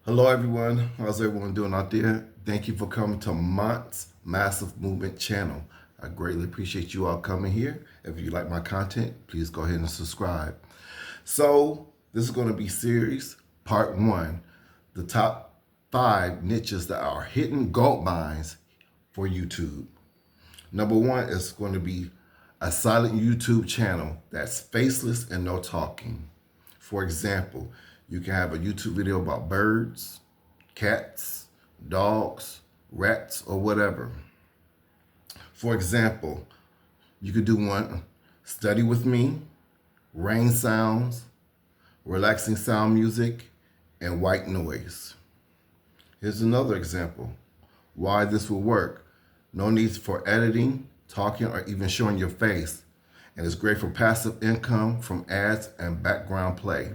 Hello everyone, how's everyone doing out there? Thank you for coming to Mont's Massive Movement channel. I greatly appreciate you all coming here. If you like my content, please go ahead and subscribe. So this is going to be series part 1, the top 5 niches that are hidden gold mines for YouTube. Number 1 is going to be a silent YouTube channel that's faceless and no talking. For example, you can have a YouTube video about birds, cats, dogs, rats, or whatever. For example, you could do one, study with me, rain sounds, relaxing sound music, and white noise. Here's another example. Why this will work. No need for editing, talking, or even showing your face. And it's great for passive income from ads and background play.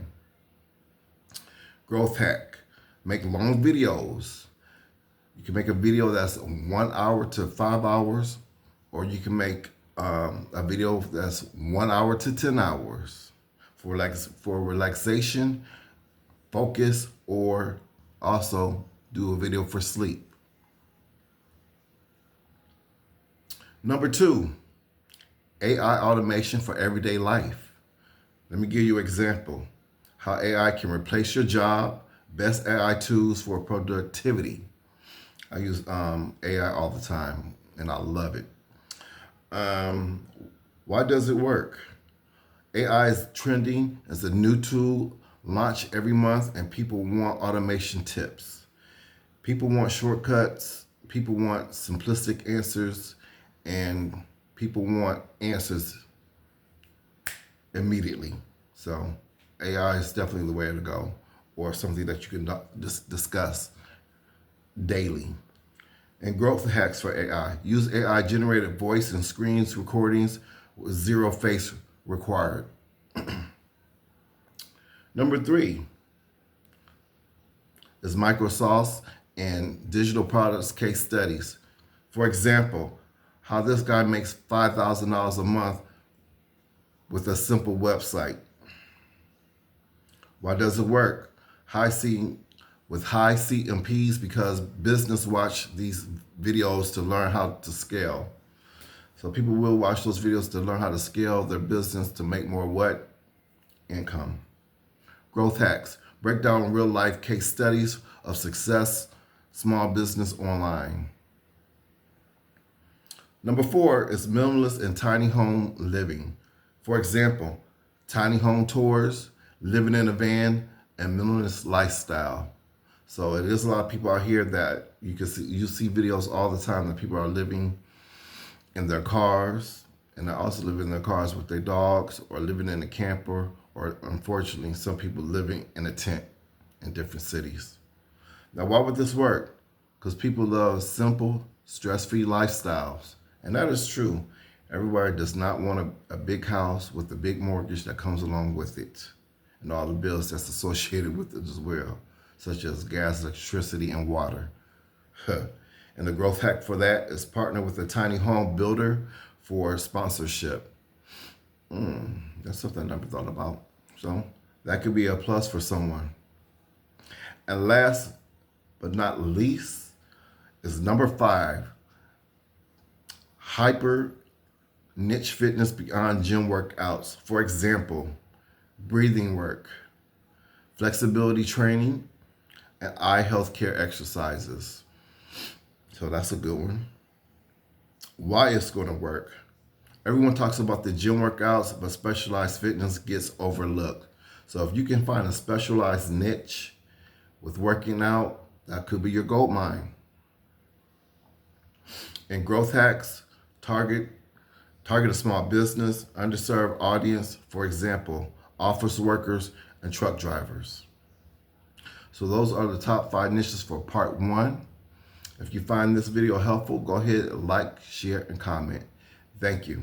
Growth hack, make long videos. You can make a video that's 1 hour to 5 hours, or you can make a video that's 1 hour to 10 hours for relaxation, focus, or also do a video for sleep. Number 2, AI automation for everyday life. Let me give you an example. How AI can replace your job, best AI tools for productivity. I use AI all the time and I love it. Why does it work? AI is trending as a new tool launched every month, and people want automation tips. People want shortcuts, people want simplistic answers, and people want answers immediately. So AI is definitely the way to go, or something that you can discuss daily. And growth hacks for AI. Use AI generated voice and screens recordings with 0 face required. Number 3 is Microsoft and digital products case studies. For example, how this guy makes $5,000 a month with a simple website. Why does it work? High CMPs, because business watch these videos to learn how to scale. So people will watch those videos to learn how to scale their business to make more what? Income. Growth hacks. Break down real life case studies of success, small business online. Number 4 is minimalist and tiny home living. For example, tiny home tours, living in a van, and minimalist lifestyle. So it is a lot of people out here that you see videos all the time that people are living in their cars, and they also live in their cars with their dogs, or living in a camper, or unfortunately some people living in a tent in different cities. Now why would this work? Because people love simple, stress-free lifestyles. And that is true. Everybody does not want a big house with a big mortgage that comes along with it, and all the bills that's associated with it as well, such as gas, electricity, and water. And the growth hack for that is partner with a tiny home builder for sponsorship. That's something I never thought about. So that could be a plus for someone. And last but not least is number 5, hyper niche fitness beyond gym workouts. For example, breathing work, flexibility training, and eye health care exercises. So that's a good one. Why it's going to work. Everyone talks about the gym workouts, but specialized fitness gets overlooked. So if you can find a specialized niche with working out, that could be your gold mine. And growth hacks, target a small business, underserved audience, for example, office workers and truck drivers. So those are the top 5 niches for part 1. If you find this video helpful, go ahead and like, share, and comment. Thank you.